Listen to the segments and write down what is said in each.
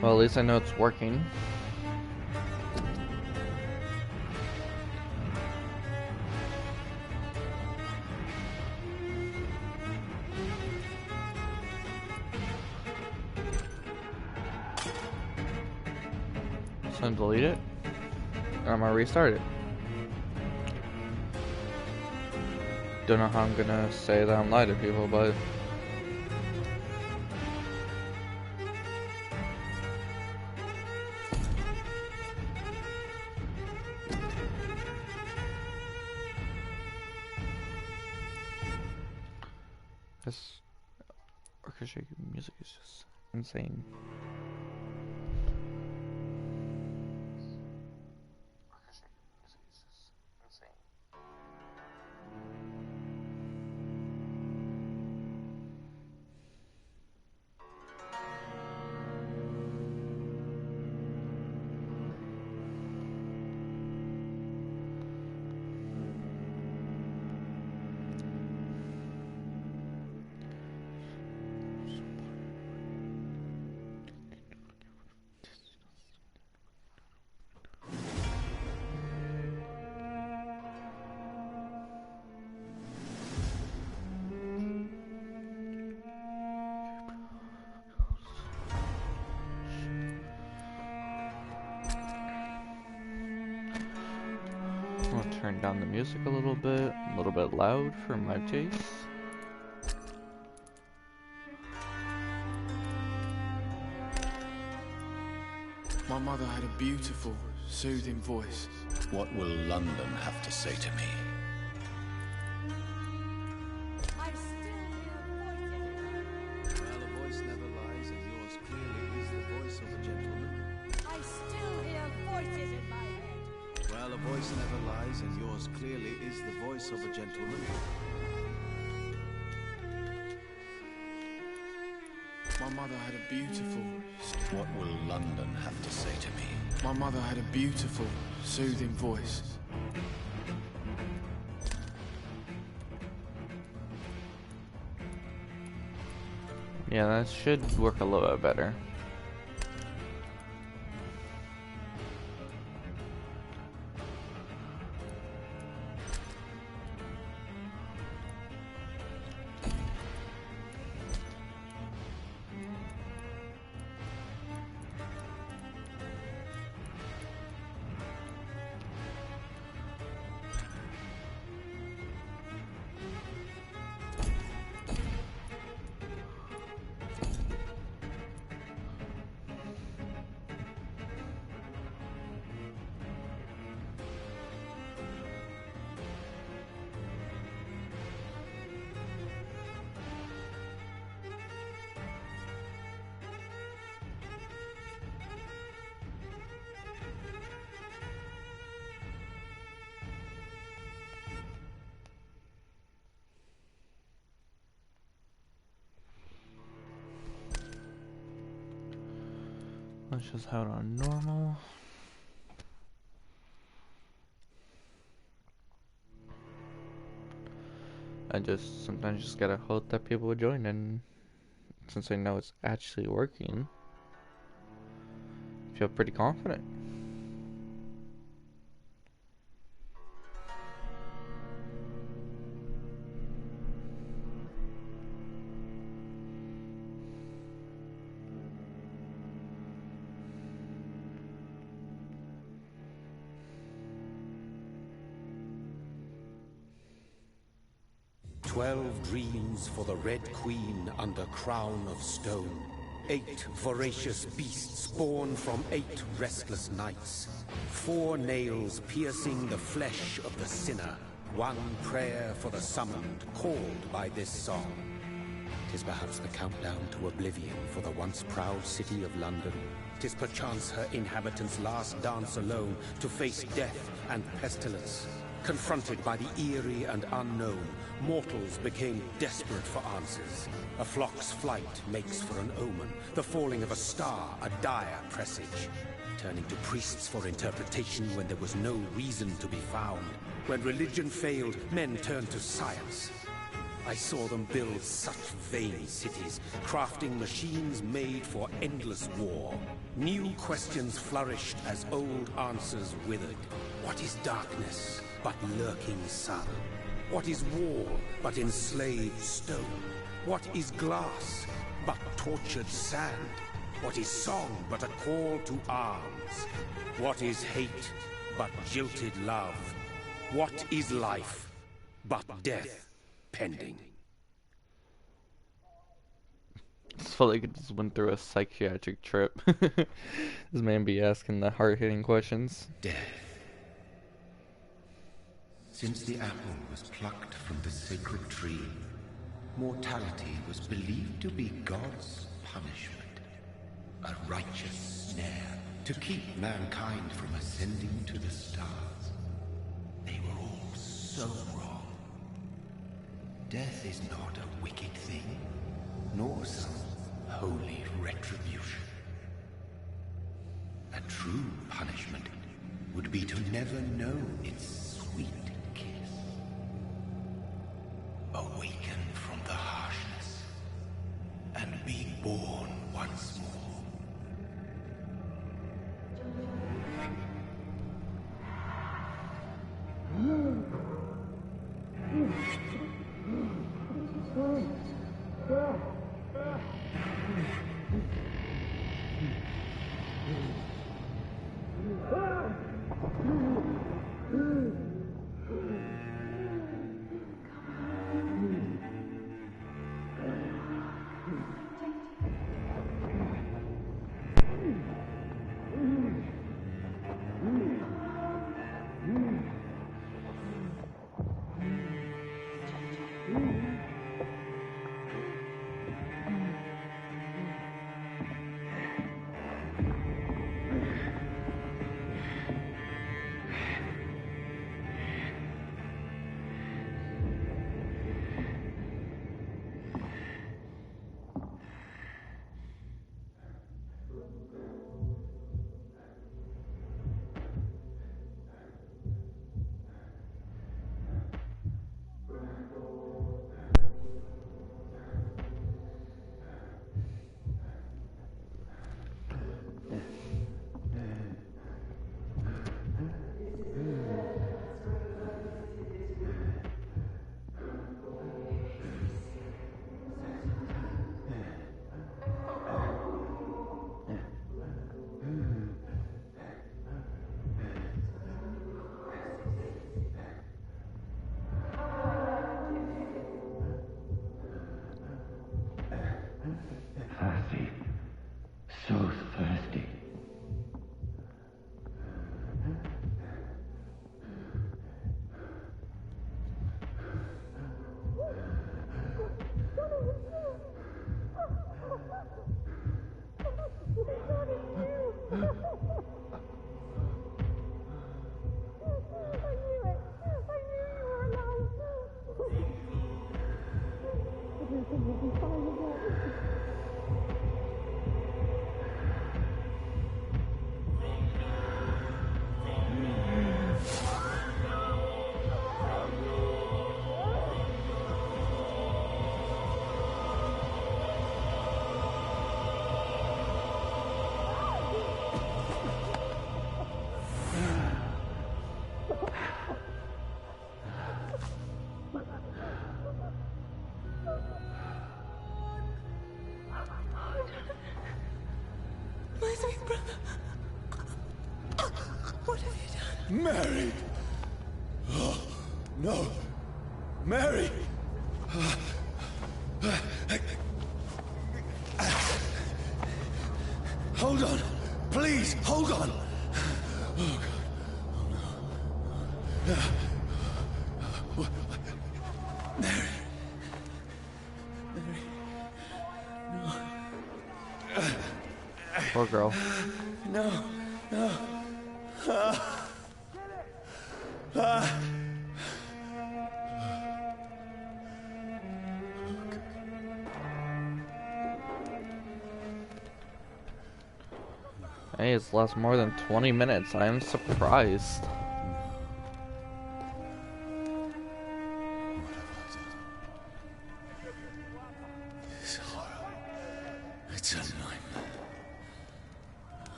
Well, at least I know it's working. So I'm delete it, and I'm gonna restart it. Don't know how I'm gonna say that I'm lying to people, but this orchestra music is just insane. I'll turn down the music a little bit loud for my taste. My mother had a beautiful, soothing voice. What will London have to say to me? I still hear voices. Well, a voice never lies, and yours clearly is the voice of a gentleman. I still hear voices in my head. Well, a voice never lies, and yours clearly is the voice of a gentleman. My mother had a beautiful... What will London have to say to me? My mother had a beautiful, soothing voice. Yeah, that should work a little bit better. Let's just have it on normal. I just sometimes just gotta hope that people will join, and since I know it's actually working, I feel pretty confident. "12 dreams for the Red Queen under crown of stone. 8 voracious beasts born from 8 restless nights. 4 nails piercing the flesh of the sinner. 1 prayer for the summoned, called by this song. 'Tis perhaps the countdown to oblivion for the once proud city of London. 'Tis perchance her inhabitants' last dance alone to face death and pestilence. Confronted by the eerie and unknown, mortals became desperate for answers. A flock's flight makes for an omen, the falling of a star a dire presage. Turning to priests for interpretation when there was no reason to be found. When religion failed, men turned to science. I saw them build such vain cities, crafting machines made for endless war. New questions flourished as old answers withered. What is darkness but lurking sun? What is wall but enslaved stone? What is glass but tortured sand? What is song but a call to arms? What is hate but jilted love? What is life but death pending? It's felt like it just went through a psychiatric trip. This man be asking the hard-hitting questions. Death. Since the apple was plucked from the sacred tree, mortality was believed to be God's punishment. A righteous snare to keep mankind from ascending to the stars. They were all so wrong. Death is not a wicked thing, nor some holy retribution. A true punishment would be to never know its sweet kiss. Awaken from the harshness and be born once more. Thirsty. So thirsty. My sweet brother. What have you done? Mary! Oh, no. Mary! Hold on. Please, hold on. Oh, God. Oh, no. Mary. Mary. No. Poor girl. No. No. Hey, it's last more than 20 minutes. I am surprised.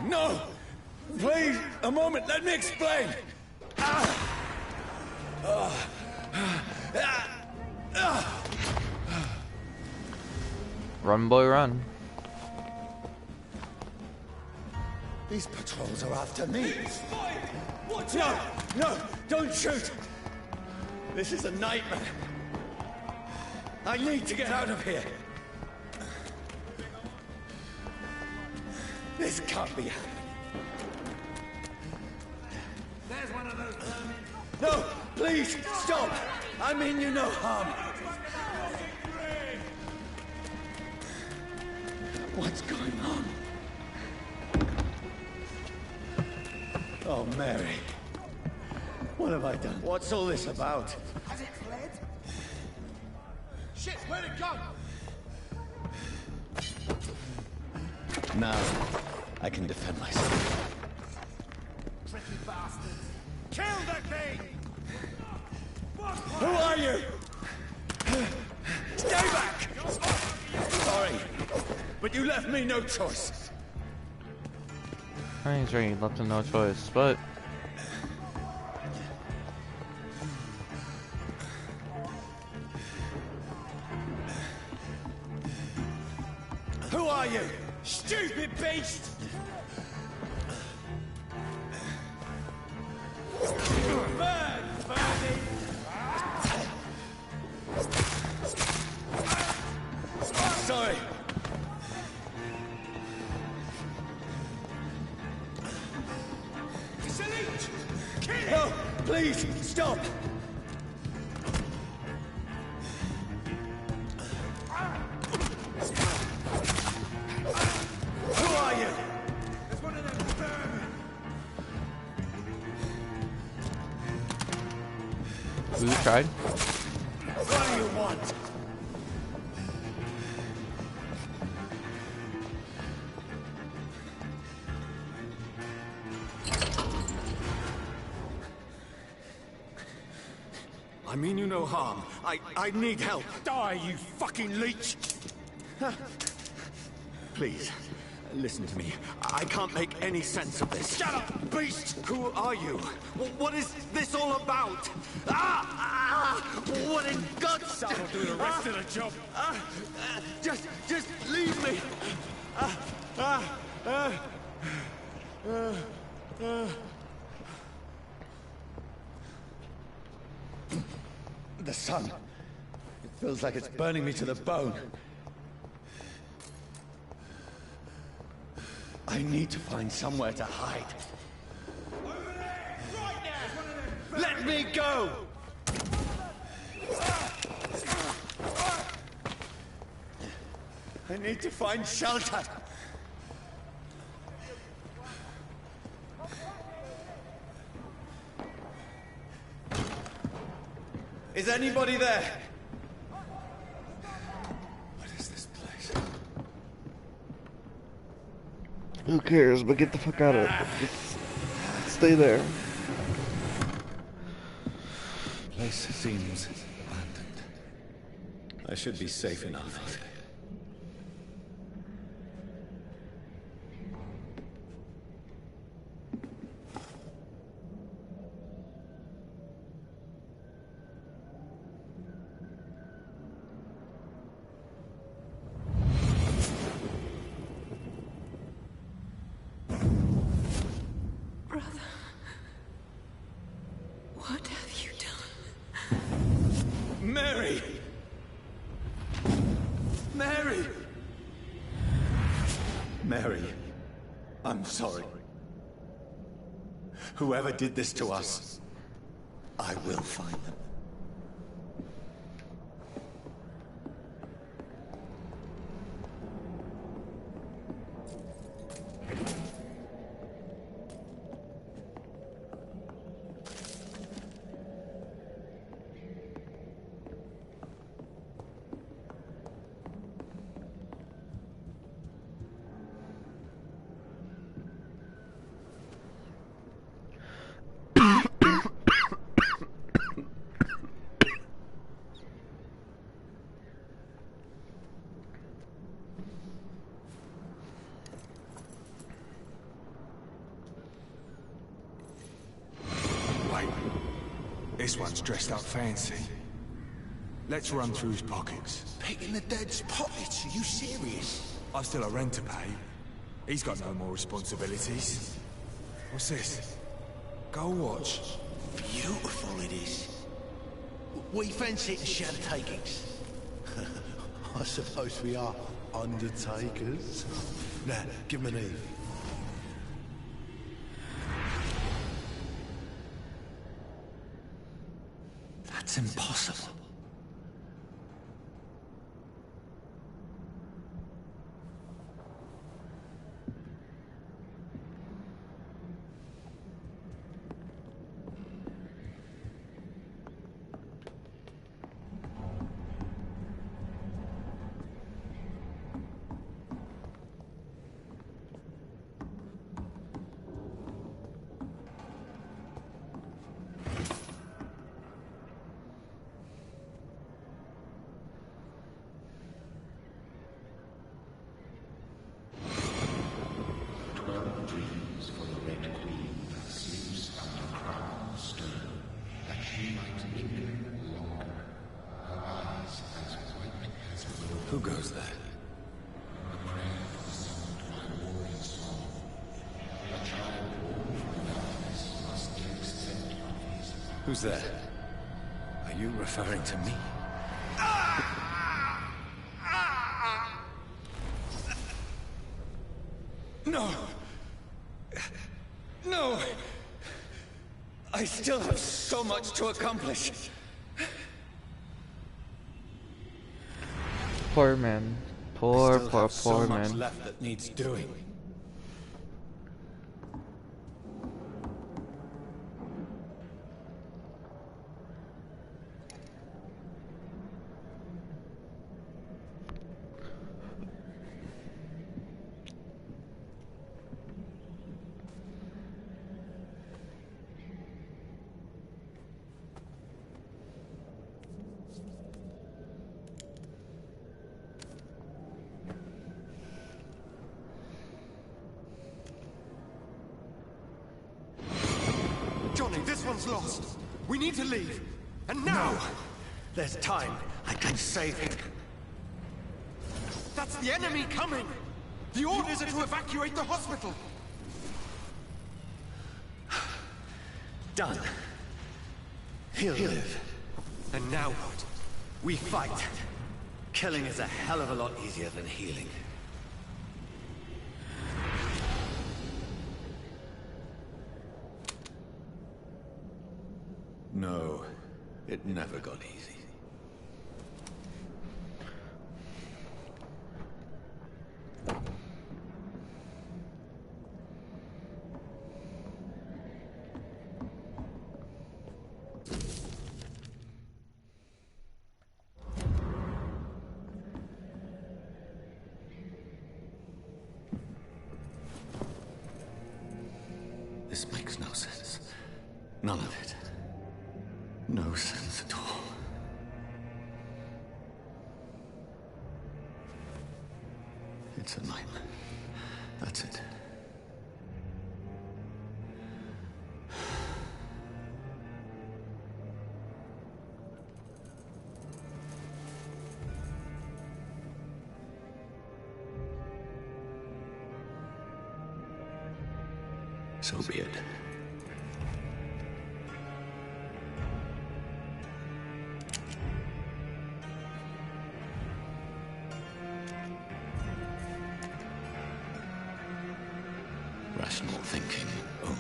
No! Please, a moment, let me explain! Run, boy, run. These patrols are after me. Watch out! No, don't shoot! This is a nightmare. I need to get out of here. This can't be happening. There's one of those. No, please, stop! I mean you no harm. What's going on? Oh, Mary. What have I done? What's all this about? Has it fled? Shit, where'd it go? Now, I can defend myself. Tricky bastards. Kill that thing! Who are you? Stay back! Sorry, but you left me no choice. I ain't really left him no choice, but Who are you? Stupid beast! Burn, Bernie! Sorry. No, please, stop! Who are you? There's one of them vermin. who tried? What do you want? I mean you no harm. I need help. Die, you fucking leech! Please, listen to me. I can't make any sense of this. Shut up, beast! Who are you? What is this all about? What in God's... That'll do the rest of the job. Just leave me. The sun. It feels like it's burning me to the bone. I need to find somewhere to hide. Over there! Right now! Let me go! I need to find shelter. Is anybody there? What is this place? Who cares? But get the fuck out of it. Just stay there. Place seems abandoned. I should be safe enough. Brother, what have you done? Mary! Mary! Mary, I'm sorry. Whoever did this to us, I will find them. This one's dressed up fancy. Let's run through his pockets. Picking the dead's pockets? Are you serious? I've still a rent to pay. He's got no more responsibilities. What's this? Gold watch. Beautiful it is. We fancy it in shadow takings. I suppose we are undertakers. Now, give him an Eve. That's impossible. Who goes there? Who's there? Are you referring to me? No! No! I still have so much to accomplish. Poor man. Poor Still so much man. left that needs doing. Johnny, this one's lost. We need to leave. And now! No! There's time. I can save him. That's the enemy coming! The orders are to evacuate the hospital! Done. He'll live. And now what? We fight. Killing is a hell of a lot easier than healing. No, it never got easy. This makes no sense. None of it. No sense at all. It's a nightmare. That's it. So be it. Rational thinking only.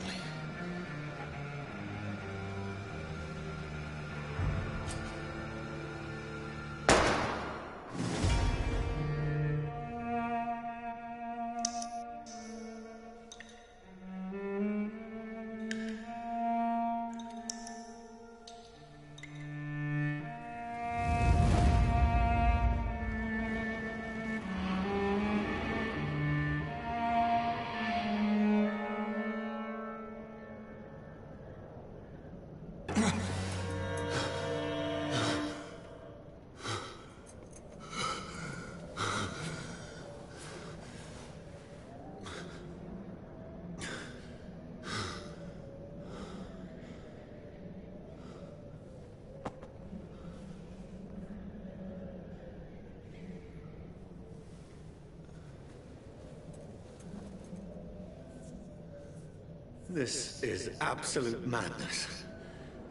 This is absolute madness.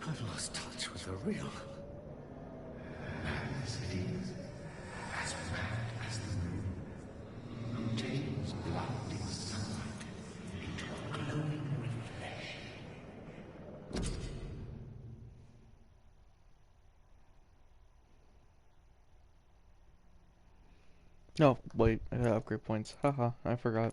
I've lost touch with the real. Madness it is. As mad as the moon, who takes blinding sunlight into a glowing reflection. No, wait, I got upgrade points. Haha, I forgot.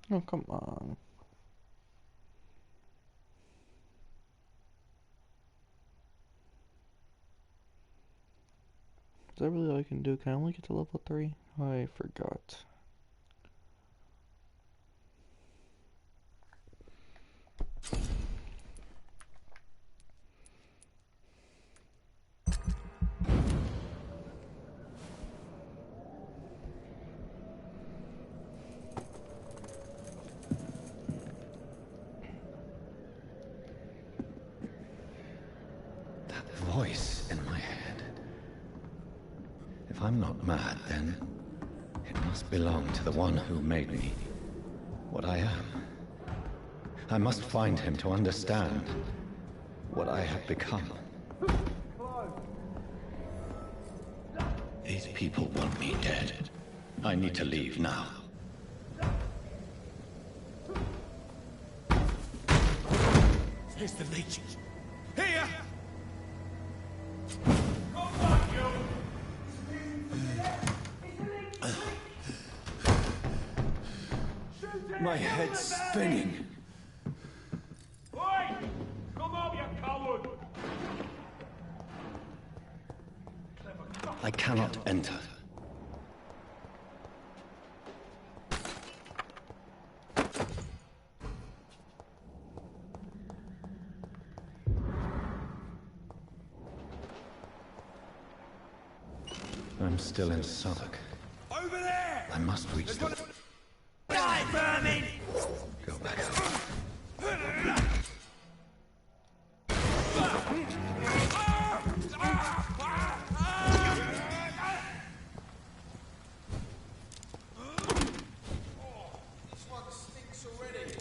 Oh, come on. Is that really all I can do? Can I only get to level 3? I forgot. Voice in my head. If I'm not mad, then it must belong to the one who made me what I am. I must find him to understand what I have become. These people want me dead. I need to leave now. Here's the Legion. Here! My head's spinning. Oi! Come out, you coward! I cannot enter. I'm still in Southwark. Over there! I must reach the... Die, vermin! Go back out. This one stinks already.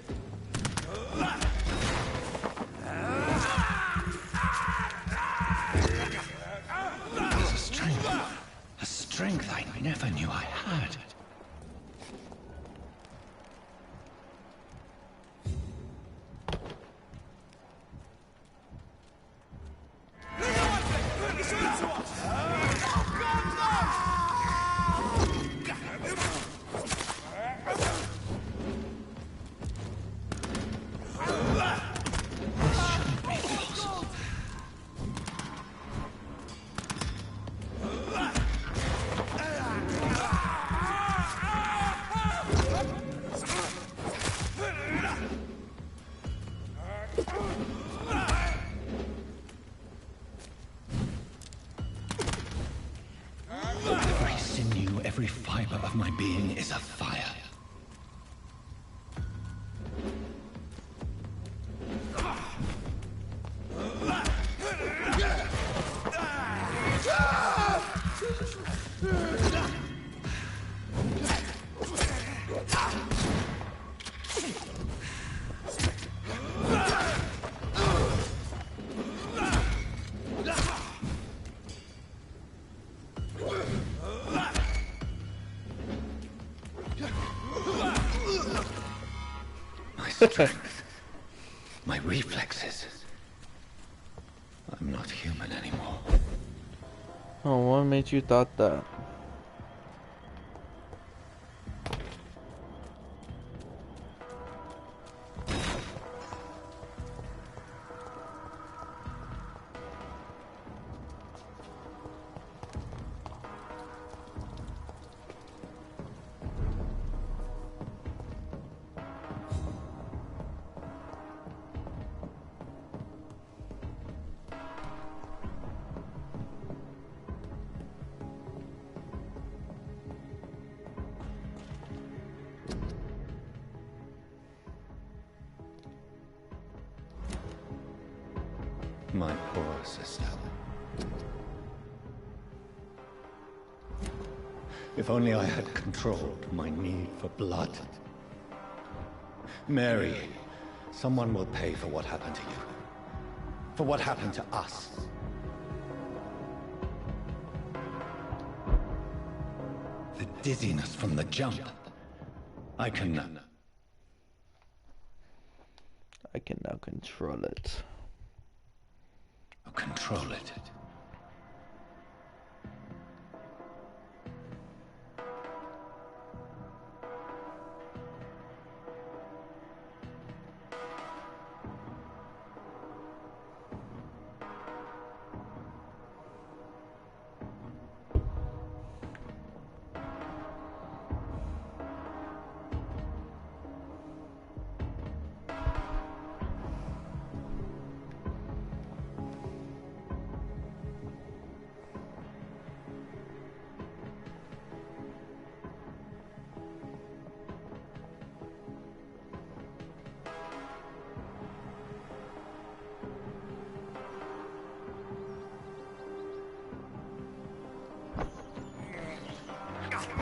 It's a strength I never knew I had. Every sinew, every fiber of my being is afire. My strength, my reflexes. I'm not human anymore. Oh, what made you thought that? my poor sister. If only I had controlled my need for blood. Mary, someone will pay for what happened to you. For what happened to us. The dizziness from the jump. I can now control it. Control it.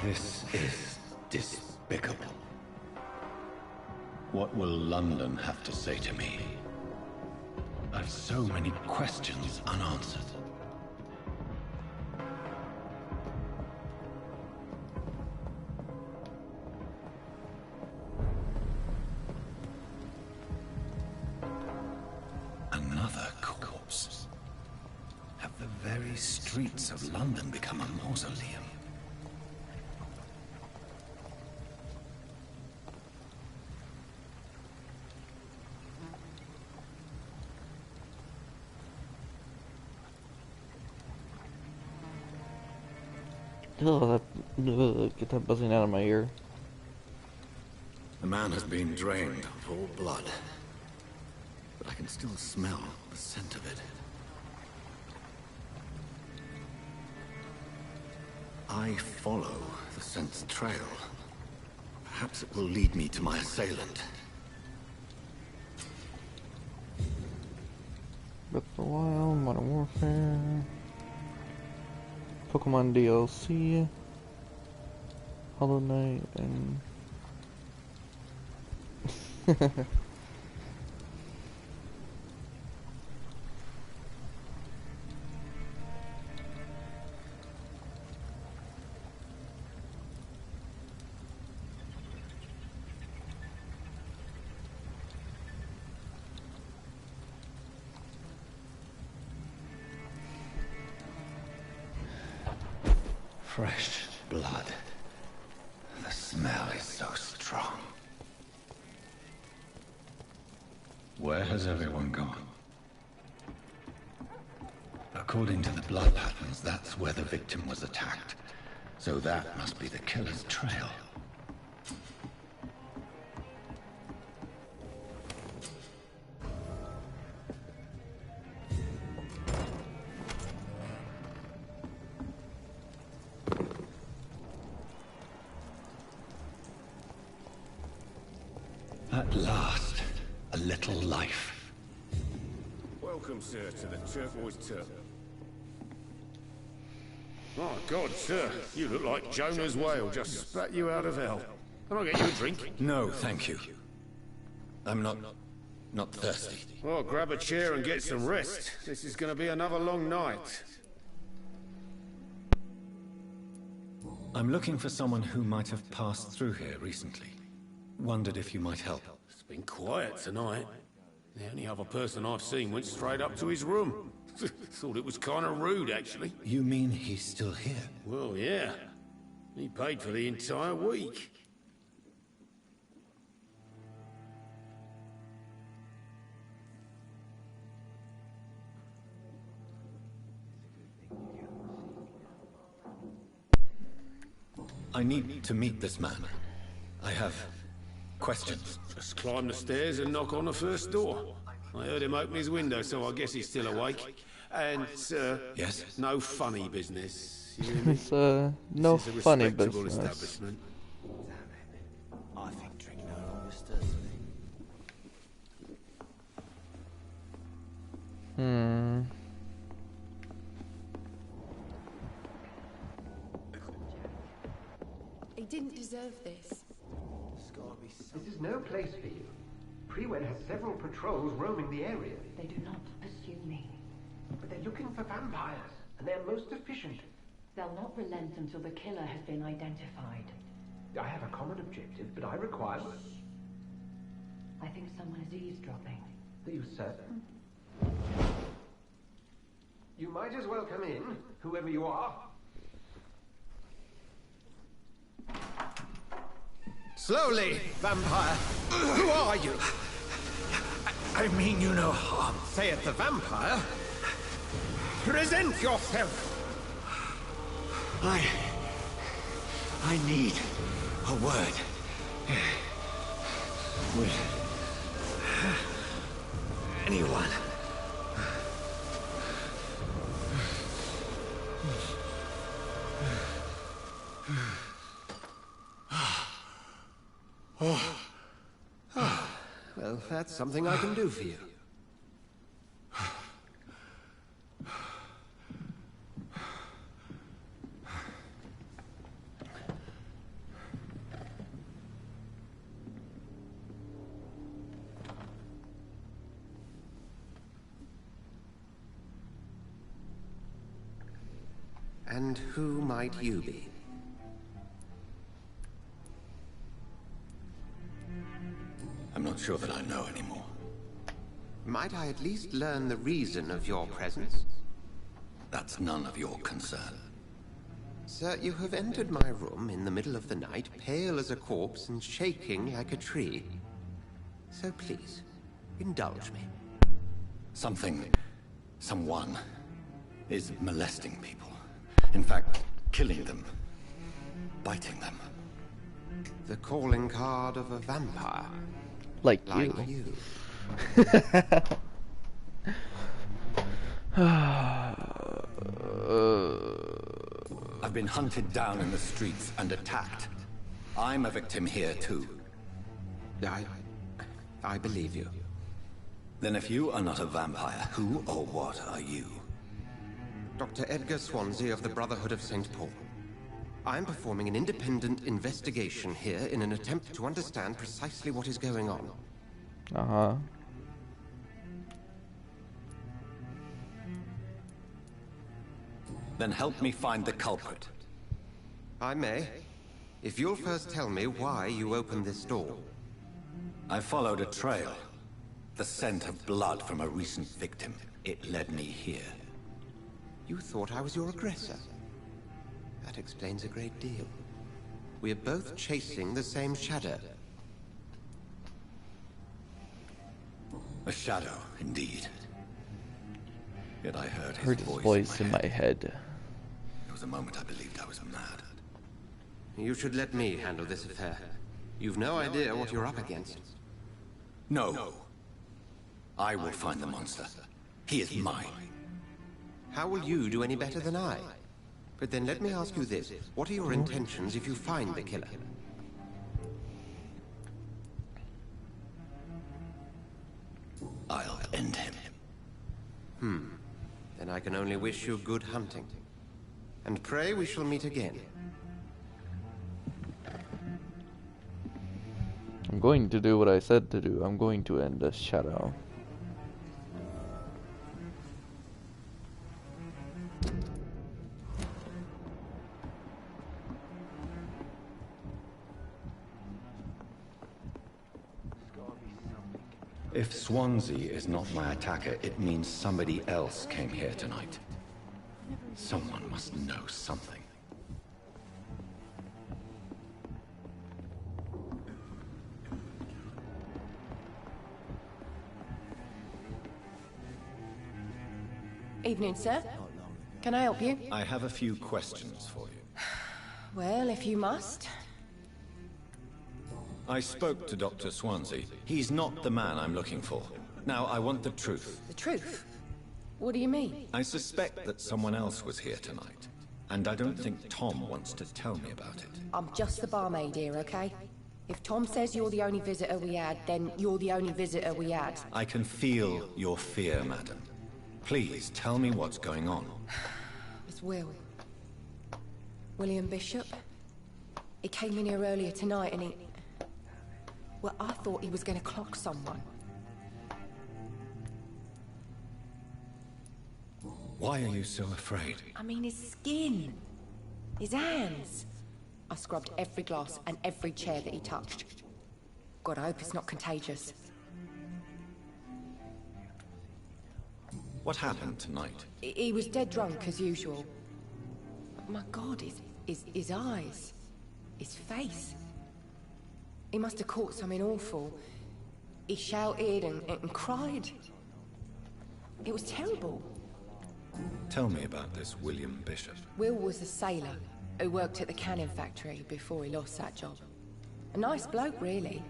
This is despicable. What will London have to say to me? I've so many questions unanswered. Another corpse. Have the very streets of London become a mausoleum? Get that buzzing out of my ear. The man has been drained of all blood, but I can still smell the scent of it. I follow the scent's trail. Perhaps it will lead me to my assailant. Breath of the Wild, Modern Warfare, Pokemon DLC, Hollow Knight, and fresh blood. The smell is so strong. Where has everyone gone? According to the blood patterns, that's where the victim was attacked. So that must be the killer's trail. At last, a little life. Welcome, sir, to the Turquoise Turtle. My God, sir, you look like Jonah's whale just spat you out of hell. Can I get you a drink? No, thank you. I'm not thirsty. Well, grab a chair and get some rest. This is going to be another long night. I'm looking for someone who might have passed through here recently. Wondered if you might help. It's been quiet tonight. The only other person I've seen went straight up to his room. Thought it was kind of rude, actually. You mean he's still here? Well, yeah. He paid for the entire week. I need to meet this man. I have questions. Just climb the stairs and knock on the first door. I heard him open his window, so I guess he's still awake. And, yes? No funny business. You hear me? It's no This is a funny respectable business. establishment. I think drinking alone disturbs me. Hmm. He didn't deserve this. This is no place for you. Prewen has several patrols roaming the area. They do not pursue me. But they're looking for vampires, and they're most efficient. They'll not relent until the killer has been identified. I have a common objective, but I require... I think someone is eavesdropping. Are you certain? You might as well come in, whoever you are. Slowly, vampire! Who are you? I mean you no harm. Saith the vampire. Present yourself! I need a word. With anyone. Well, that's something I can do for you. And who might you be? I'm not sure that I know anymore. Might I at least learn the reason of your presence? That's none of your concern. Sir, you have entered my room in the middle of the night, pale as a corpse and shaking like a tree. So please, indulge me. Someone is molesting people. In fact, killing them. Biting them. The calling card of a vampire. Like you. I've been hunted down in the streets and attacked. I'm a victim here too. I believe you. Then if you are not a vampire, who or what are you? Dr. Edgar Swansea of the Brotherhood of St. Paul. I'm performing an independent investigation here in an attempt to understand precisely what is going on. Uh-huh. Then help me find the culprit. I may. If you'll first tell me why you opened this door. I followed a trail. The scent of blood from a recent victim. It led me here. You thought I was your aggressor. That explains a great deal. We are both chasing the same shadow. A shadow, indeed. Yet I heard his voice in my head. There was a moment I believed I was mad. You should let me handle this affair. You've no idea what you're up against. No. I will find the monster. He is mine. How will you do any better than I? But then let me ask you this. What are your intentions if you find the killer? I'll end him. Then I can only wish you good hunting. And pray we shall meet again. I'm going to do what I said to do. I'm going to end the shadow. If Swansea is not my attacker, it means somebody else came here tonight. Someone must know something. Evening, sir. Can I help you? I have a few questions for you. Well, if you must. I spoke to Dr. Swansea. He's not the man I'm looking for. Now, I want the truth. The truth? What do you mean? I suspect that someone else was here tonight. And I don't think Tom wants to tell me about it. I'm just the barmaid here, okay? If Tom says you're the only visitor we had, then you're the only visitor we had. I can feel your fear, madam. Please, tell me what's going on. It's William Bishop. He came in here earlier tonight and he... Well, I thought he was going to clock someone. Why are you so afraid? I mean, his skin. His hands. I scrubbed every glass and every chair that he touched. God, I hope it's not contagious. What happened tonight? He was dead drunk, as usual. My God, his eyes. His face. He must have caught something awful. He shouted and cried. It was terrible. Tell me about this William Bishop. Will was a sailor who worked at the cannon factory before he lost that job. A nice bloke, really.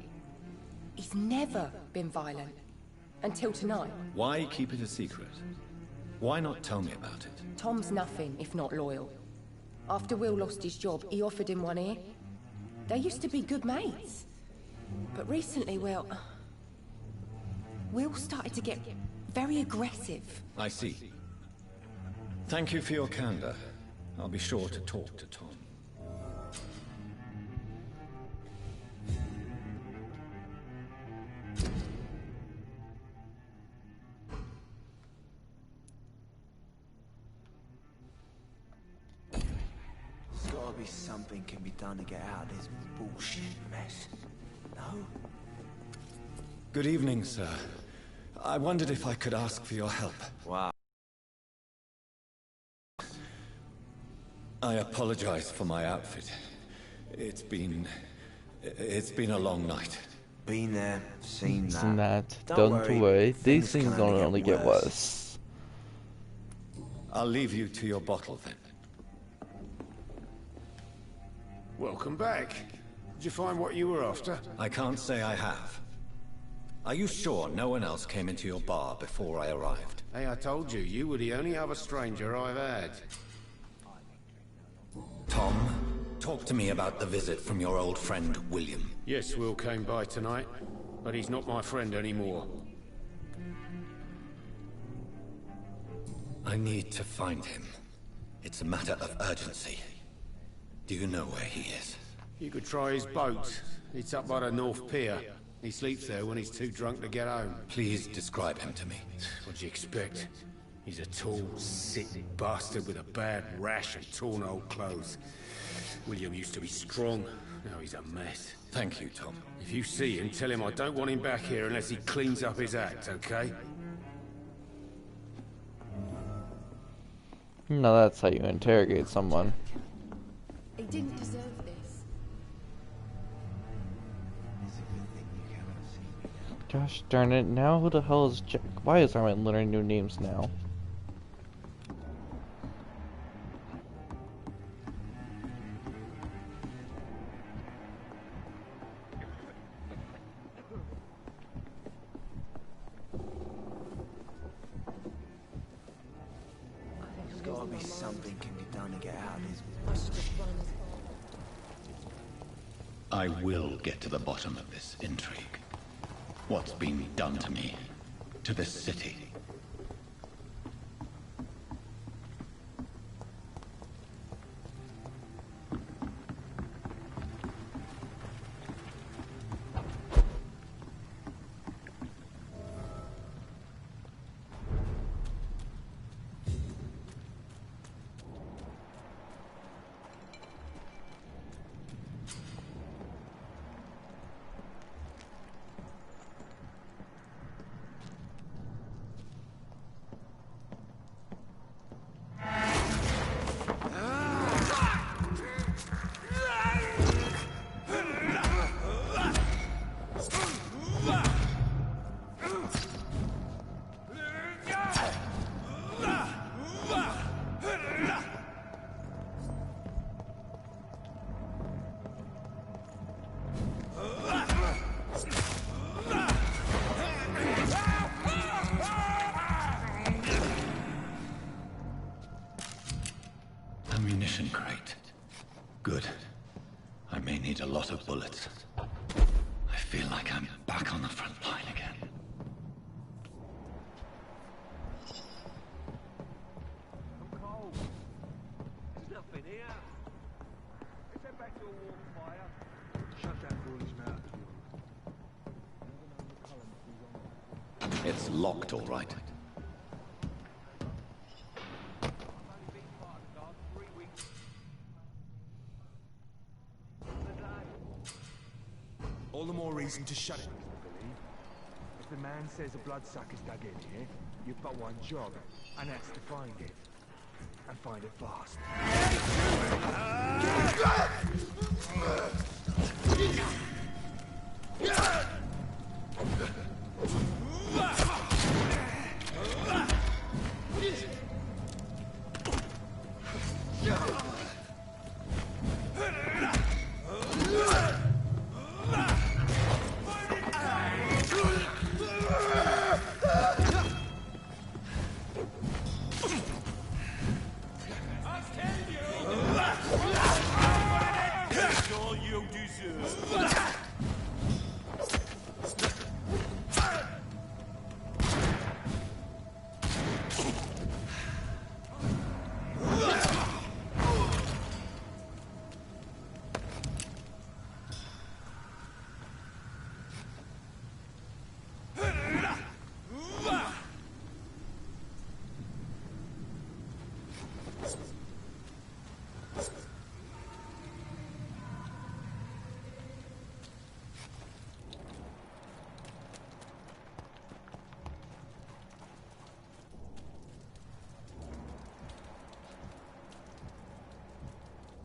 He's never been violent. Until tonight. Why keep it a secret? Why not tell me about it? Tom's nothing if not loyal. After Will lost his job, he offered him one ear. They used to be good mates. But recently, Will started to get very aggressive. I see. Thank you for your candor. I'll be sure to talk to Tom. There's gotta be something can be done to get out of this bullshit mess. No? Good evening, sir. I wondered if I could ask for your help. Wow. I apologize for my outfit. It's been a long night. Been there, seen that. Seen that. Don't worry. These things don't only get worse. I'll leave you to your bottle then. Welcome back. Did you find what you were after? I can't say I have. Are you sure no one else came into your bar before I arrived? Hey, I told you, you were the only other stranger I've had. Tom, talk to me about the visit from your old friend, William. Yes, Will came by tonight, but he's not my friend anymore. I need to find him. It's a matter of urgency. Do you know where he is? You could try his boat. It's up by the North Pier. He sleeps there when he's too drunk to get home. Please describe him to me. What'd you expect? He's a tall, sick bastard with a bad rash and torn old clothes. William used to be strong. Now he's a mess. Thank you, Tom. If you see him, tell him I don't want him back here unless he cleans up his act, okay? No, that's how you interrogate someone. He didn't deserve this. Gosh darn it, now who the hell is Jack? Why is Armin learning new names now? There's gotta be something can be done to get out of this. I will get to the bottom of this intrigue. What's been done to me, to this city. Ammunition crate. Good. I may need a lot of bullets. I feel like I'm back on the front line again. It's locked, all right. All the more reason to shut it. If the man says a bloodsuck is dug in here, you've got one job, and that's to find it. And find it fast.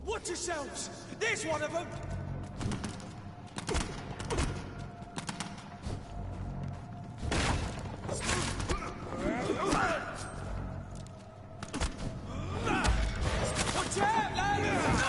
Watch yourselves! There's one of them! Watch out, lads!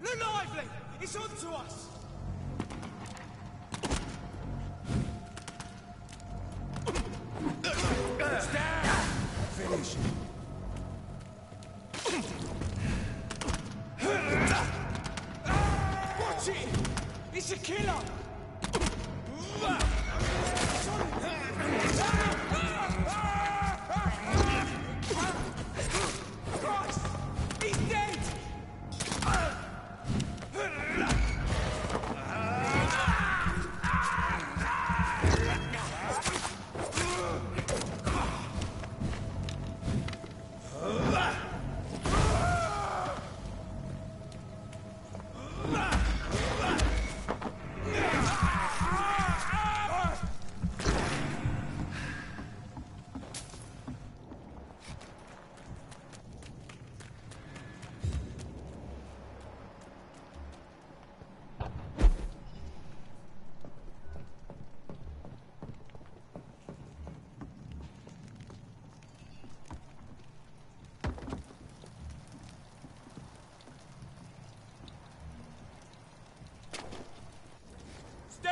Look lively! It's on to us! Stand! Finish it. Watch it! It's a killer! Christ! He's dead!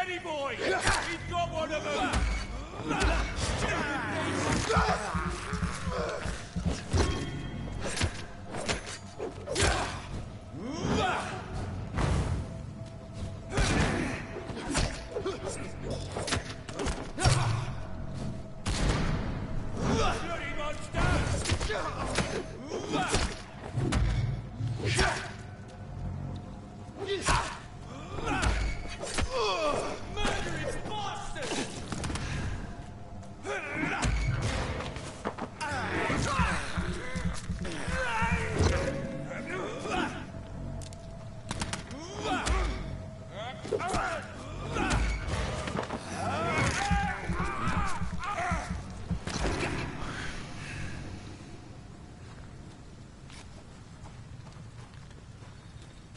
Steady, boy! He's got one of them!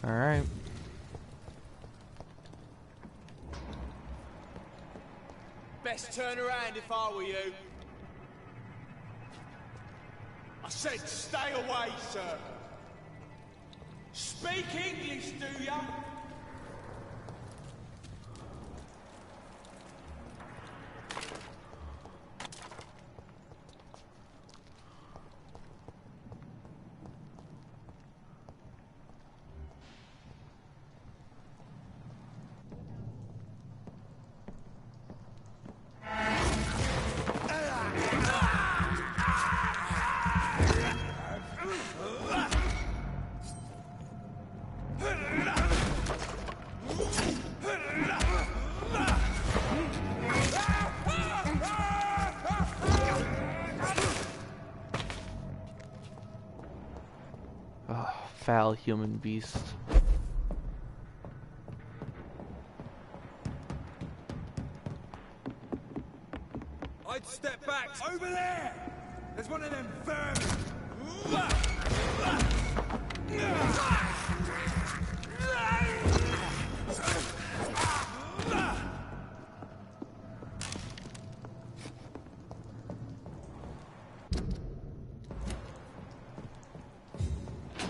Alright. Best turn around if I were you. I said stay away, sir. Speak English, do ya? Oh, foul human beast. I'd step back. Over there! There's one of them vermin!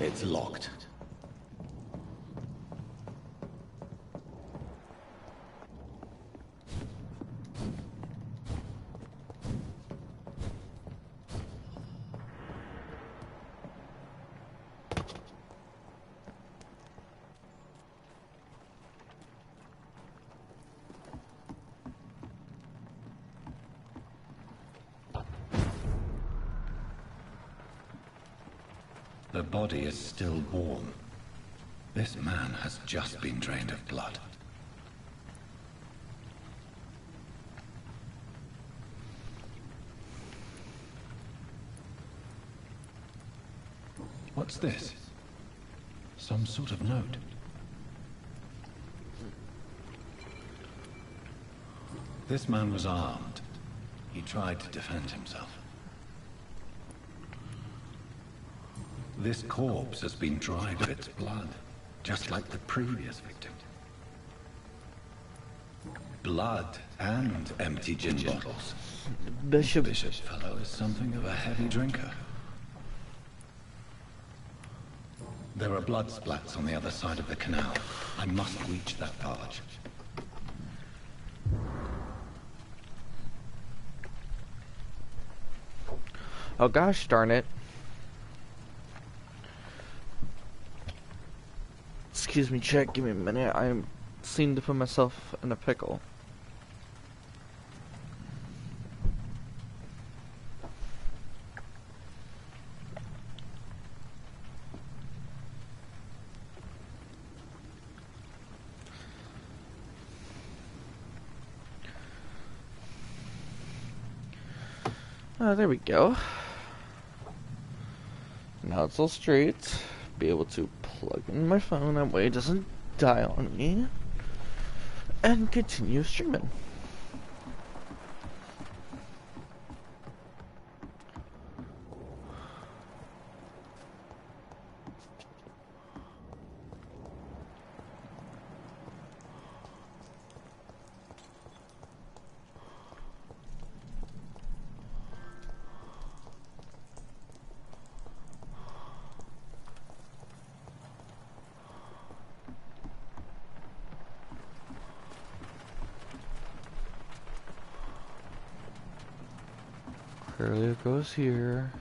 It's locked. The body is still warm. This man has just been drained of blood. What's this? Some sort of note. This man was armed. He tried to defend himself. This corpse has been dried of its blood, just like the previous victim. Blood and empty gin bottles. Bishop. This fellow is something of a heavy drinker. There are blood splats on the other side of the canal. I must reach that barge. Oh gosh darn it. Excuse me, check, give me a minute. I seem to put myself in a pickle. Oh, there we go. Now it's all straight. Be able to plug in my phone, that way it doesn't die on me, and continue streaming. Curly goes here.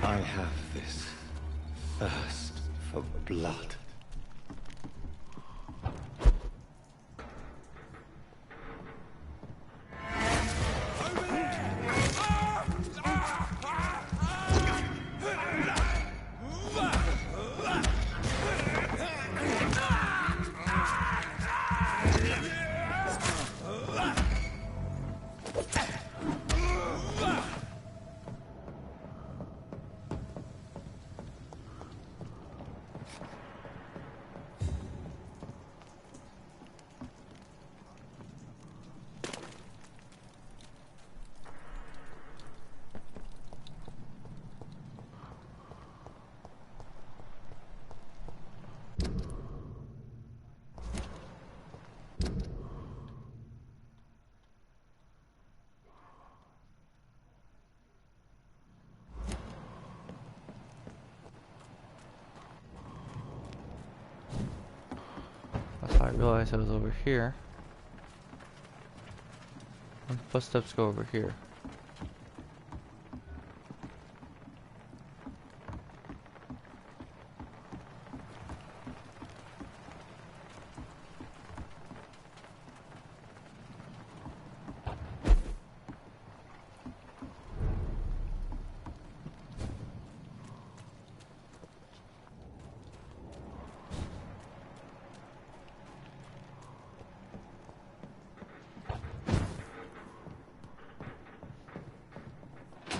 I have this thirst for blood. I realized I was over here. And footsteps go over here.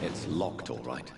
It's locked, all right.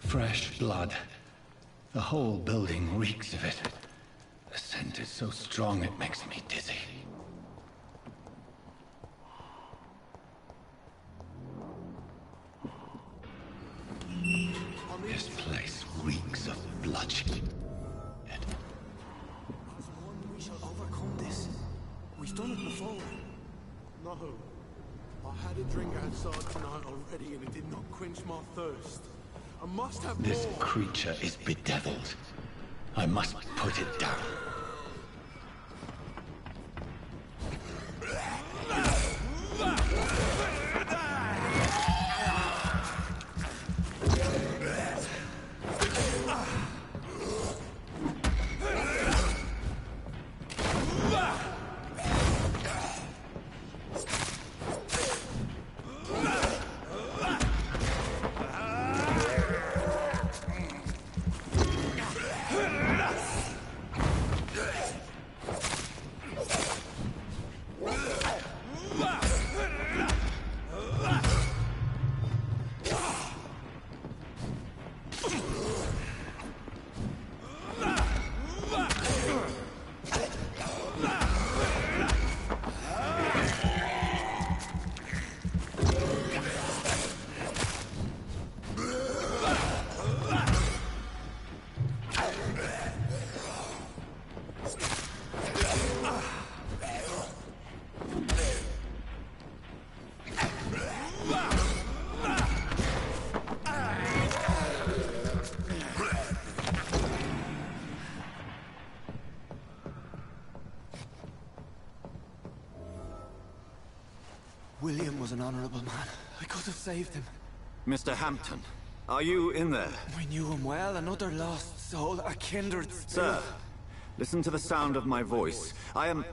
Fresh blood. The whole building reeks of it. The scent is so strong it makes me dizzy. This place reeks of blood. done it before. No. I had a drink outside tonight already and it did not quench my thirst. I must have This more. creature is bedeviled. I must put it down. William was an honorable man. I could have saved him. Mr. Hampton, are you in there? I knew him well, another lost soul, a kindred spirit. Sir, listen to the sound of my voice. I'm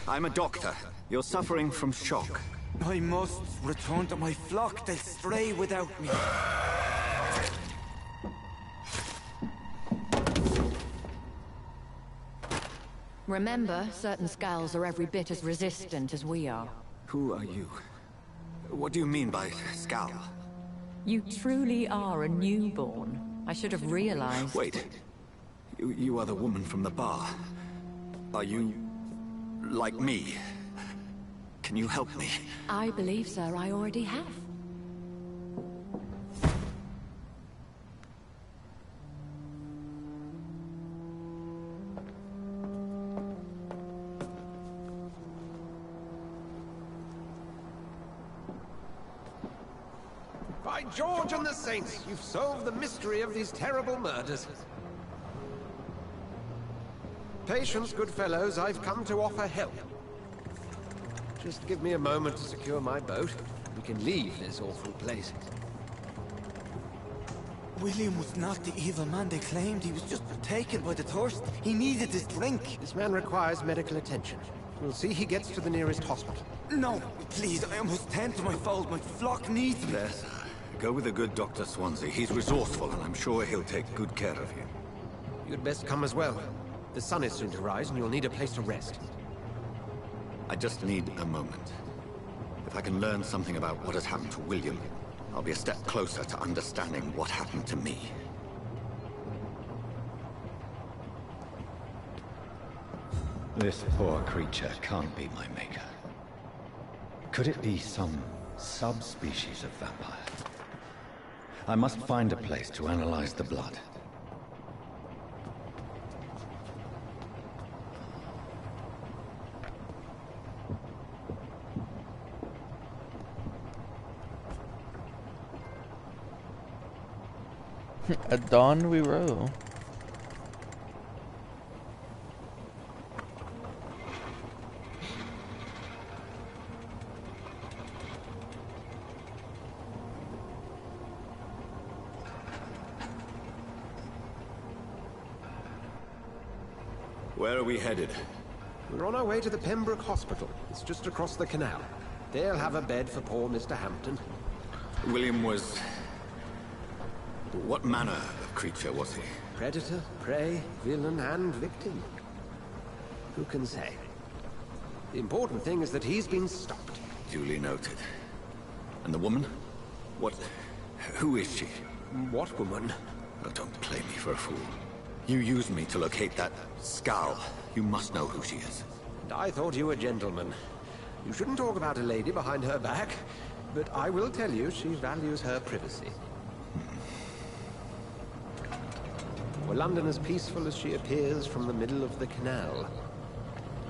a doctor. You're suffering from shock. I must return to my flock. They'll stray without me. Remember, certain skulls are every bit as resistant as we are. Who are you? What do you mean by Scal? You truly are a newborn. I should have realized. Wait. You are the woman from the bar. Are you... like me? Can you help me? I believe, sir, I already have. By George and the Saints, you've solved the mystery of these terrible murders. Patience, good fellows, I've come to offer help. Just give me a moment to secure my boat. We can leave this awful place. William was not the evil man they claimed. He was just taken by the thirst. He needed his drink. This man requires medical attention. We'll see he gets to the nearest hospital. No, please, I must tend to my fold. My flock needs me. There, sir. Go with the good Dr. Swansea. He's resourceful, and I'm sure he'll take good care of you. You'd best come as well. The sun is soon to rise, and you'll need a place to rest. I just need a moment. If I can learn something about what has happened to William, I'll be a step closer to understanding what happened to me. This poor creature can't be my maker. Could it be some subspecies of vampire? I must find a place to analyze the blood. At dawn we row. Where are we headed? We're on our way to the Pembroke Hospital. It's just across the canal. They'll have a bed for poor Mr. Hampton. William was... what manner of creature was he? Predator, prey, villain, and victim. Who can say? The important thing is that he's been stopped. Duly noted. And the woman? What... who is she? What woman? Oh, don't play me for a fool. You used me to locate that Scal. You must know who she is. And I thought you a gentleman. You shouldn't talk about a lady behind her back, but I will tell you she values her privacy. Were London as peaceful as she appears from the middle of the canal?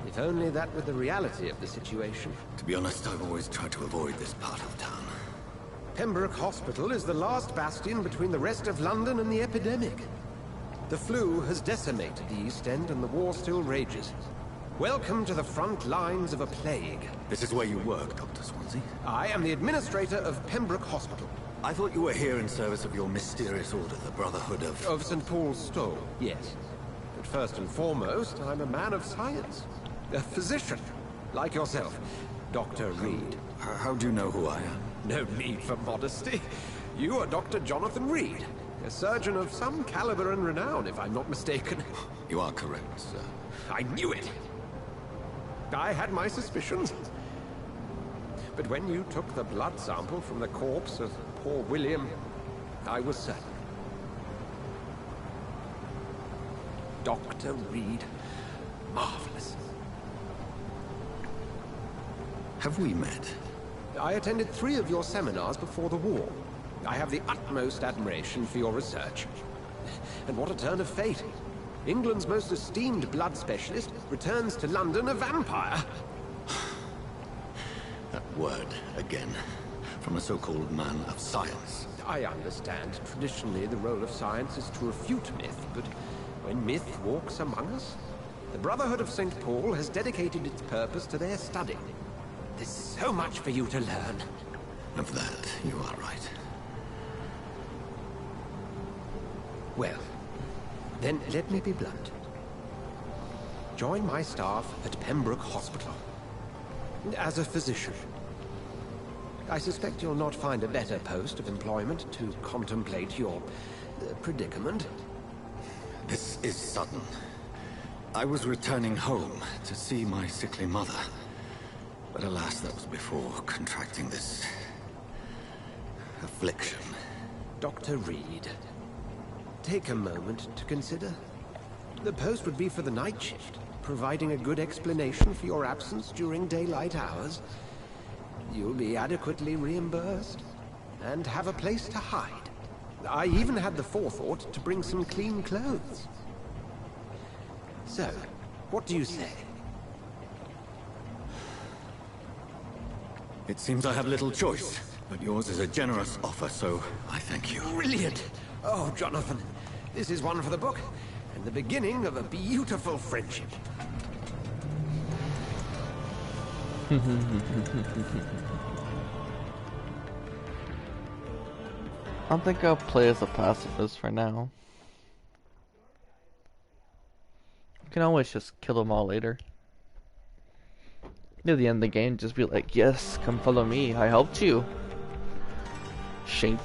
If only that were the reality of the situation. To be honest, I've always tried to avoid this part of town. Pembroke Hospital is the last bastion between the rest of London and the epidemic. The flu has decimated the East End and the war still rages. Welcome to the front lines of a plague. This is where you work, Dr. Swansea? I am the administrator of Pembroke Hospital. I thought you were here in service of your mysterious order, the Brotherhood of... Of St. Paul's Stole, yes. But first and foremost, I'm a man of science. A physician, like yourself, Dr. Reed. How do you know who I am? No need for modesty. You are Dr. Jonathan Reed, a surgeon of some caliber and renown, if I'm not mistaken. You are correct, sir. I knew it! I had my suspicions. But when you took the blood sample from the corpse of poor William, I was certain. Dr. Reed. Marvelous. Have we met? I attended 3 of your seminars before the war. I have the utmost admiration for your research. And what a turn of fate. England's most esteemed blood specialist returns to London a vampire. That word, again. From a so-called man of science. I understand. Traditionally, the role of science is to refute myth, but when myth walks among us, the Brotherhood of St. Paul has dedicated its purpose to their study. There's so much for you to learn. Of that, you are right. Well, then let me be blunt. Join my staff at Pembroke Hospital. As a physician. I suspect you'll not find a better post of employment to contemplate your predicament. This is sudden. I was returning home to see my sickly mother. But alas, that was before contracting this... affliction. Dr. Reed, take a moment to consider. The post would be for the night shift, providing a good explanation for your absence during daylight hours. You'll be adequately reimbursed, and have a place to hide. I even had the forethought to bring some clean clothes. So, what do you say? It seems I have little choice, but yours is a generous offer, so I thank you. Brilliant! Oh, Jonathan, this is one for the book, and the beginning of a beautiful friendship. I think I'll play as a pacifist for now. You can always just kill them all later. Near the end of the game, just be like, yes, come follow me, I helped you. Shink.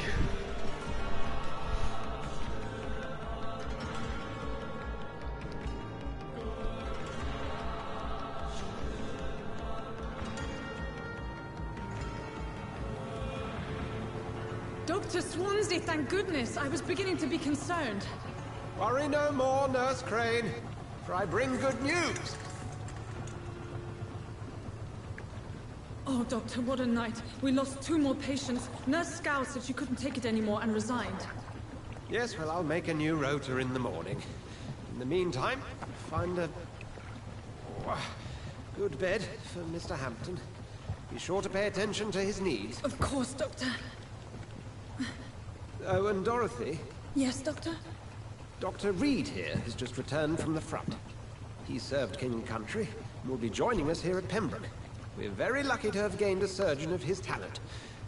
Dr. Swansea, thank goodness. I was beginning to be concerned. Worry no more, Nurse Crane, for I bring good news. Oh, Doctor, what a night. We lost 2 more patients. Nurse Scow said she couldn't take it anymore and resigned. Yes, well, I'll make a new rota in the morning. In the meantime, find a good bed for Mr. Hampton. Be sure to pay attention to his needs. Of course, Doctor. Oh, and Dorothy? Yes, Doctor? Dr. Reed here has just returned from the front. He served King and Country and will be joining us here at Pembroke. We're very lucky to have gained a surgeon of his talent,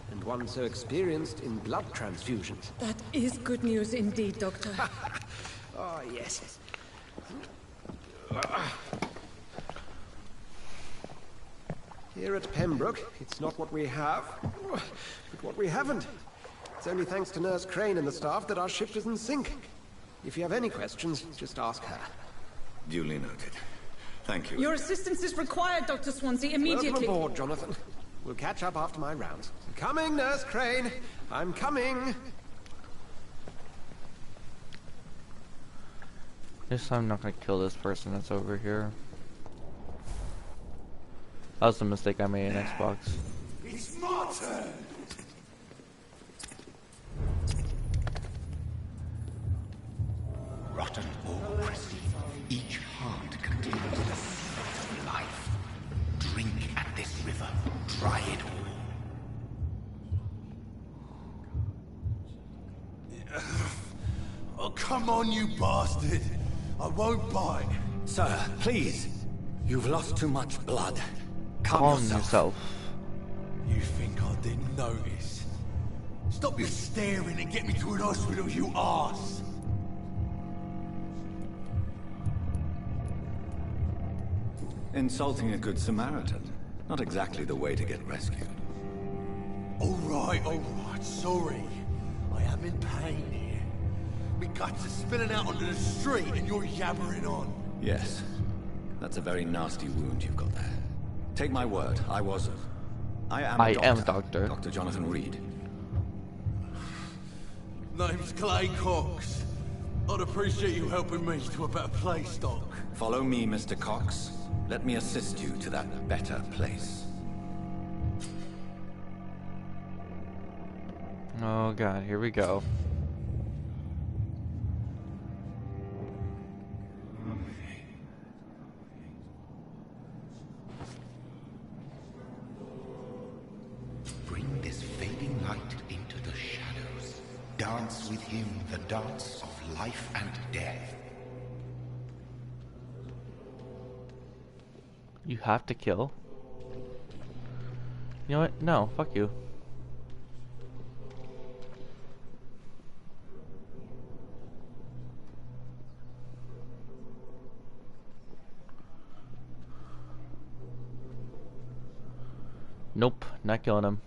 and one so experienced in blood transfusions. That is good news indeed, Doctor. Oh, yes. Here at Pembroke, it's not what we have, but what we haven't. It's only thanks to Nurse Crane and the staff that our ship is in sync. If you have any questions, just ask her. Duly noted. Thank you. Your assistance is required, Dr. Swansea, immediately. Welcome aboard, Jonathan. We'll catch up after my rounds. Coming, Nurse Crane. I'm coming. This time I'm not gonna kill this person that's over here. That was the mistake I made in Xbox. It's my turn! Rotten or crispy, each heart contains the life. try it. Oh, come on, you bastard! I won't bite. Sir, please. You've lost too much blood. Calm yourself. You think I didn't notice? Stop your staring and get me to an hospital, you arse! Insulting a good Samaritan. Not exactly the way to get rescued. Alright, sorry. I am in pain here. Me guts are spilling out onto the street and you're yabbering on. Yes. That's a very nasty wound you've got there. Take my word, I am a doctor. Dr. Jonathan Reed. Name's Clay Cox. I'd appreciate you helping me to a better place, Doc. Follow me, Mr. Cox. Let me assist you to that better place. Oh god, here we go. Bring this fading light into the shadows. Dance with him the dance of life and death. You have to kill? You know what? No, fuck you. Nope, not killing him.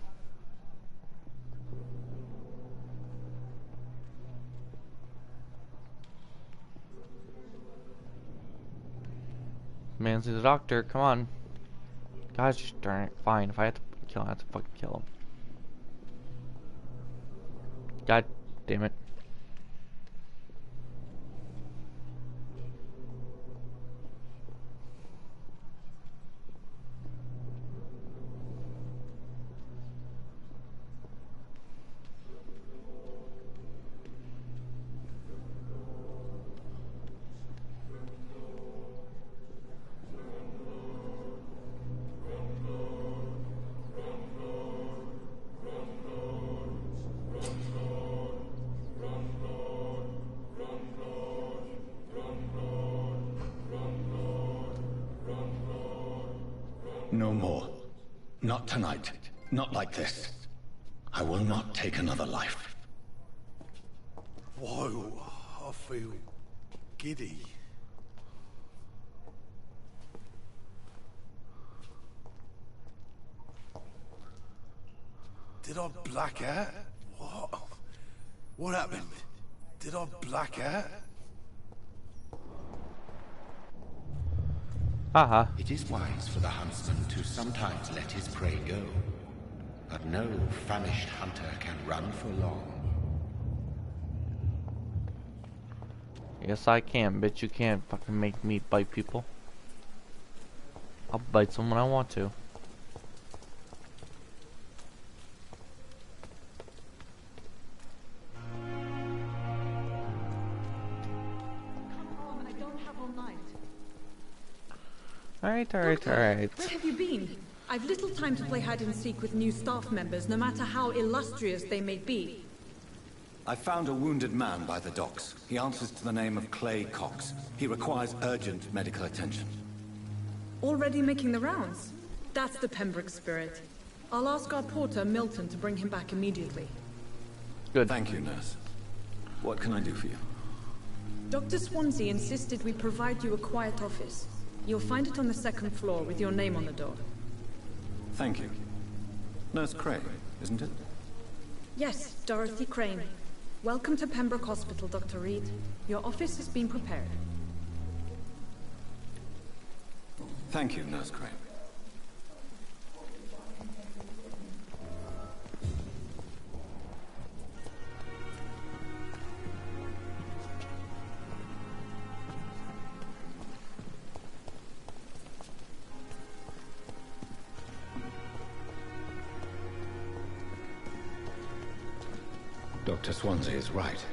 Man's the doctor, come on. Gosh darn it, fine. If I have to kill him, I have to fucking kill him. God damn it. No more. Not tonight. Not like this. I will not take another life. Whoa, I feel giddy. Did I black out? What? What happened? Did I black out? It is wise for the huntsman to sometimes let his prey go. But no famished hunter can run for long. Yes, I can, but you can't fucking make me bite people. I'll bite someone I want to. Alright. Where have you been? I've little time to play hide and seek with new staff members, no matter how illustrious they may be. I found a wounded man by the docks. He answers to the name of Clay Cox. He requires urgent medical attention. Already making the rounds? That's the Pembroke spirit. I'll ask our porter, Milton, to bring him back immediately. Good. Thank you, nurse. What can I do for you? Dr. Swansea insisted we provide you a quiet office. You'll find it on the second floor with your name on the door. Thank you. Nurse Crane, isn't it? Yes, Dorothy Crane. Welcome to Pembroke Hospital, Dr. Reed. Your office has been prepared. Thank you, Nurse Crane. Dr. Swansea is right.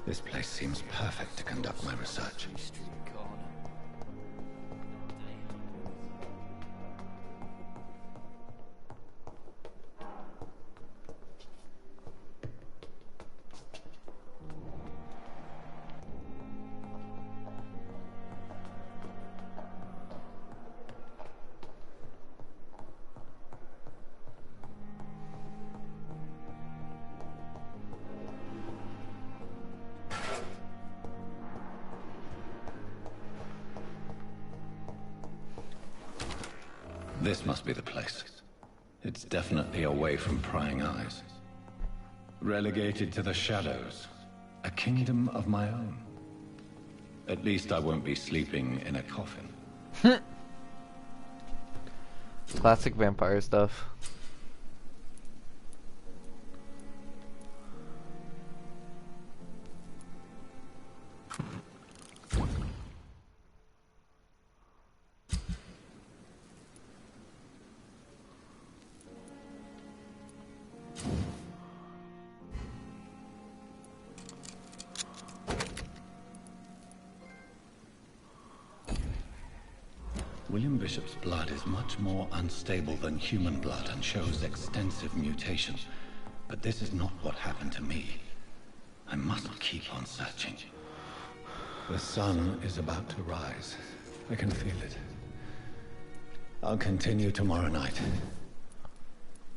This place seems perfect to conduct my research. This must be the place. It's definitely away from prying eyes. Relegated to the shadows. A kingdom of my own. At least I won't be sleeping in a coffin. Classic vampire stuff. William Bishop's blood is much more unstable than human blood and shows extensive mutations. But this is not what happened to me. I must keep on searching. The sun is about to rise. I can feel it. I'll continue tomorrow night.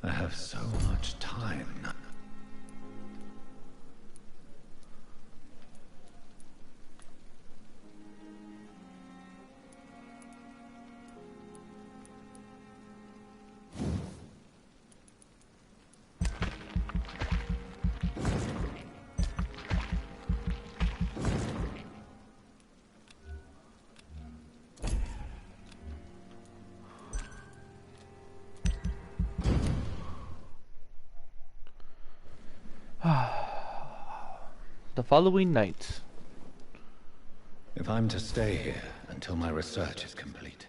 I have so much time now. The following night. If I'm to stay here until my research is complete,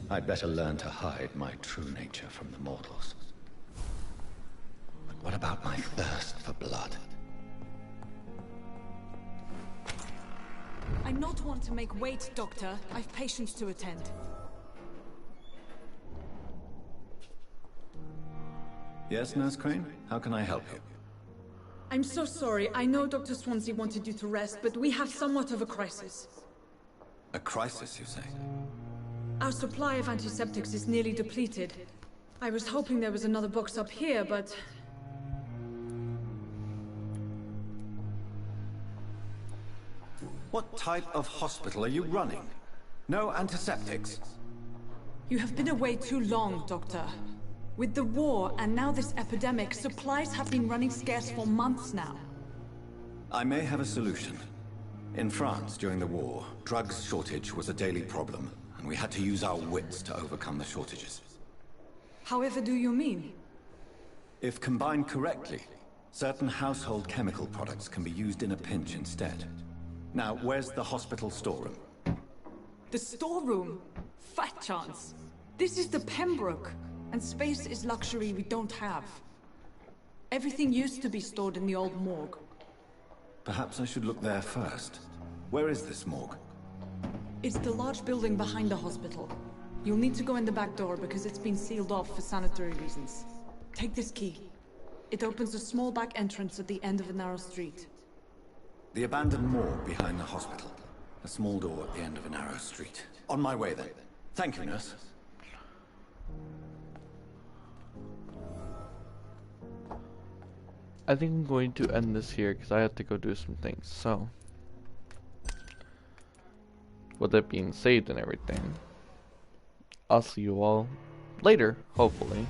I'd better learn to hide my true nature from the mortals. But what about my thirst for blood? I not want to make wait, Doctor. I've patients to attend. Yes, Nurse Crane? How can I help you? I'm so sorry. I know Dr. Swansea wanted you to rest, but we have somewhat of a crisis. A crisis, you say? Our supply of antiseptics is nearly depleted. I was hoping there was another box up here, but... What type of hospital are you running? No antiseptics? You have been away too long, Doctor. With the war and now this epidemic, supplies have been running scarce for months now. I may have a solution. In France, during the war, drugs shortage was a daily problem, and we had to use our wits to overcome the shortages. However do you mean? If combined correctly, certain household chemical products can be used in a pinch instead. Now, where's the hospital storeroom? The storeroom? Fat chance. This is the Pembroke, and space is luxury we don't have. Everything used to be stored in the old morgue. Perhaps I should look there first. Where is this morgue? It's the large building behind the hospital. You'll need to go in the back door because it's been sealed off for sanitary reasons. Take this key. It opens a small back entrance at the end of a narrow street. The abandoned morgue behind the hospital. A small door at the end of a narrow street. On my way then. Thank you, nurse. I think I'm going to end this here because I have to go do some things. So, with it being saved and everything, I'll see you all later, hopefully.